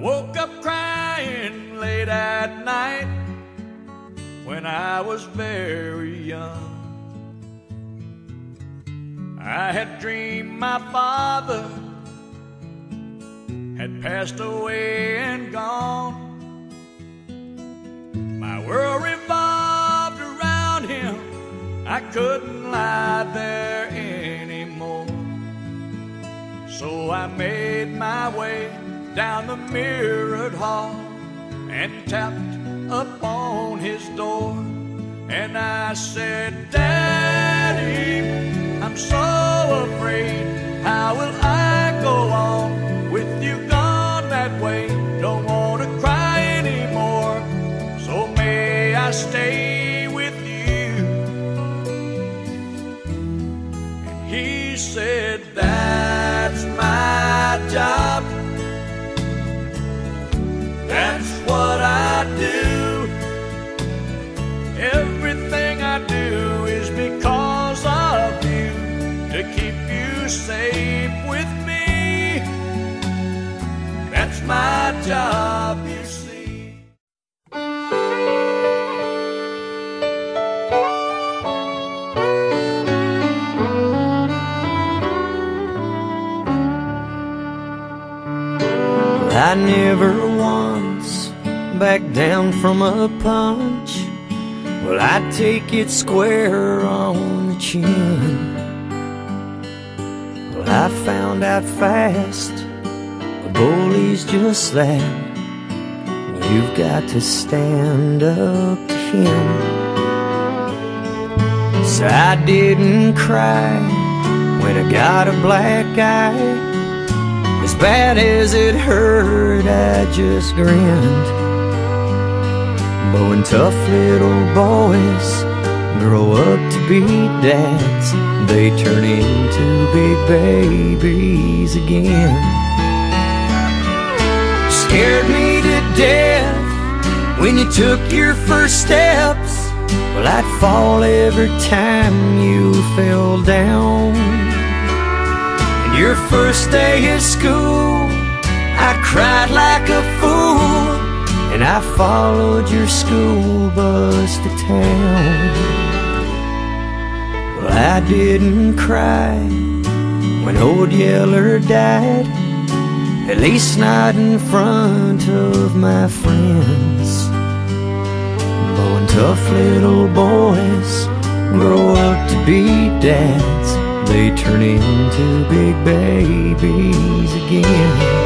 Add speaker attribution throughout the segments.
Speaker 1: woke up crying late at night when I was very young. I had dreamed my father had passed away and gone. My world revolved around him, I couldn't lie there anymore. So I made my way down the mirrored hall and tapped upon his door. And I said, Daddy, I'm so afraid, how will I go on with you gone that way? Don't want to cry anymore, so may I stay with you? And he said, that's my job, that's what I do. Everything I do is because of you, to keep you safe with me. That's my job, you see.
Speaker 2: I never once backed down from a punch. Well, I take it square on the chin. Well, I found out fast, a bully's just that. You've got to stand up to him. So I didn't cry when I got a black eye. As bad as it hurt, I just grinned. But when tough little boys grow up to be dads, they turn into big babies again. Scared me to death when you took your first steps. Well, I'd fall every time you fell down. And your first day of school, I cried like a fool, and I followed your school bus to town. Well, I didn't cry when old Yeller died, at least not in front of my friends. But when tough little boys grow up to be dads, they turn into big babies again.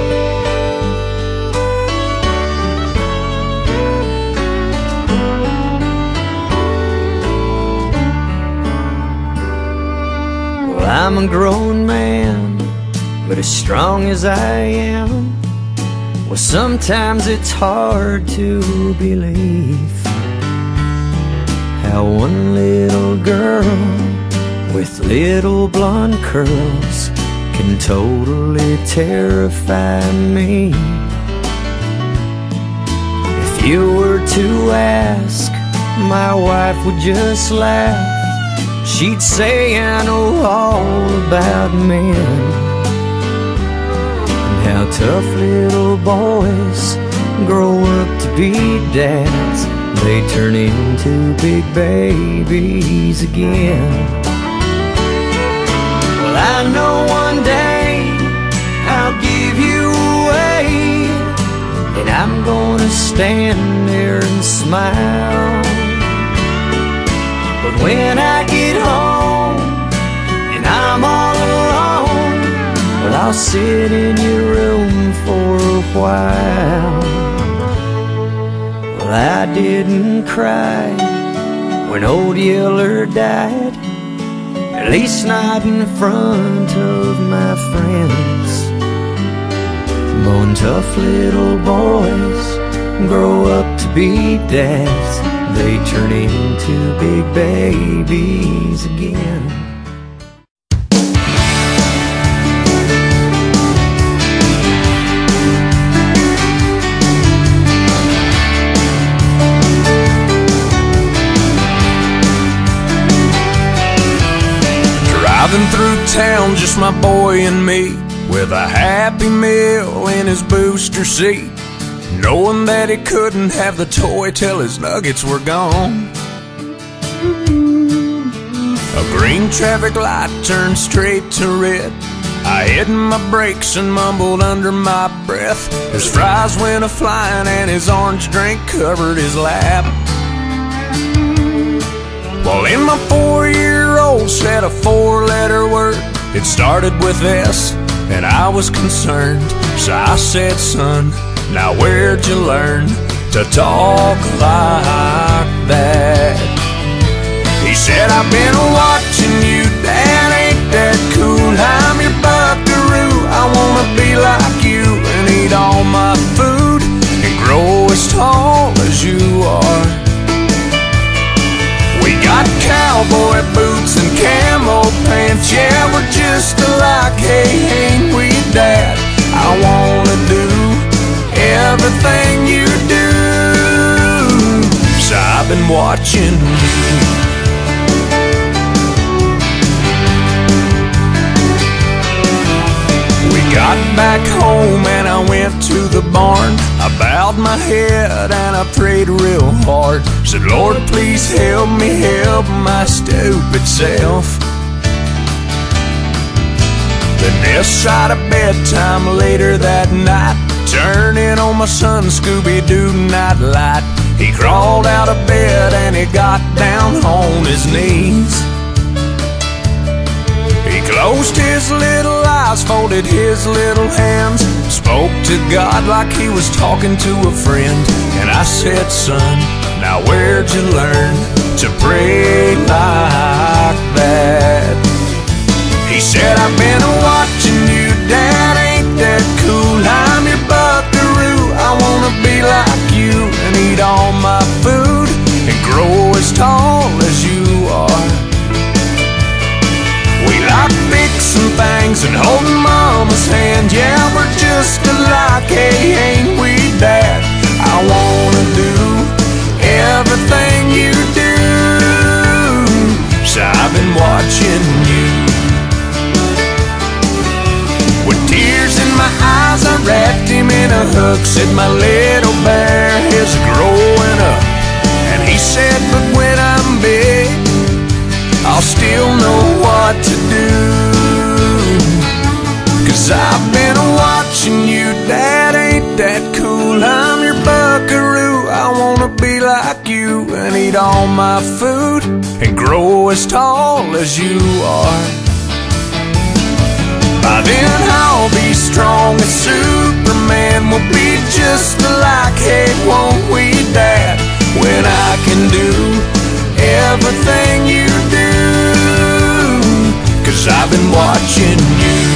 Speaker 2: I'm a grown man, but as strong as I am, well, sometimes it's hard to believe how one little girl with little blonde curls can totally terrify me. If you were to ask, my wife would just laugh. She'd say, I know all about men, and how tough little boys grow up to be dads. They turn into big babies again. Well, I know one day I'll give you away, and I'm gonna stand there and smile. But when I get home and I'm all alone, well, I'll sit in your room for a while. Well, I didn't cry when old Yeller died, at least not in front of my friends. But when tough little boys grow up to be dads, they turn into big babies again.
Speaker 3: Driving through town, just my boy and me, with a Happy Meal in his booster seat.
Speaker 1: knowing that he couldn't have the toy till his nuggets were gone. A green traffic light turned straight to red. I hit my brakes and mumbled under my breath. His fries went a-flying and his orange drink covered his lap. Well, in my 4-year-old said a 4-letter word. It started with S, and I was concerned. So I said, son, now where'd you learn to talk like that? He said, I've been watching you, Dad, ain't that cool? I'm your buckaroo, I wanna be like you and eat all my food and grow as tall as you are. We got cowboy boots and camo pants, yeah, we're just alike, hey, ain't we, Dad? I wanna do everything you do, so I've been watching you. Got back home and I went to the barn. I bowed my head and I prayed real hard. Said, Lord, please help me help my stupid self. Then this side of bedtime later that night, turning on my son Scooby-Doo nightlight. He crawled out of bed and he got down on his knees. He closed his little eyes, folded his little hands, spoke to God like he was talking to a friend. And I said, son, now where'd you learn to pray like that? He said, I've been watching you, Dad, ain't that cool? I'm your buckaroo, I wanna be like you and eat all my food and grow as tall as you are. We like fixing things and holding Mama's hand. Yeah, we're just alike, hey, ain't we, Dad? I wanna do everything you do, so I've been watching you. With tears in my eyes, I wrapped him in a hug. Said, my little bear is growing up. And he said, but when I'm big, I'll still know what to do. 'Cause I've been watching you, Dad, ain't that cool? I'm your buckaroo, I wanna be like you and eat all my food and grow as tall as you are. By then I'll be strong as Superman, we'll be just alike, hey, won't we, Dad? When I can do everything you do, 'cause I've been watching you.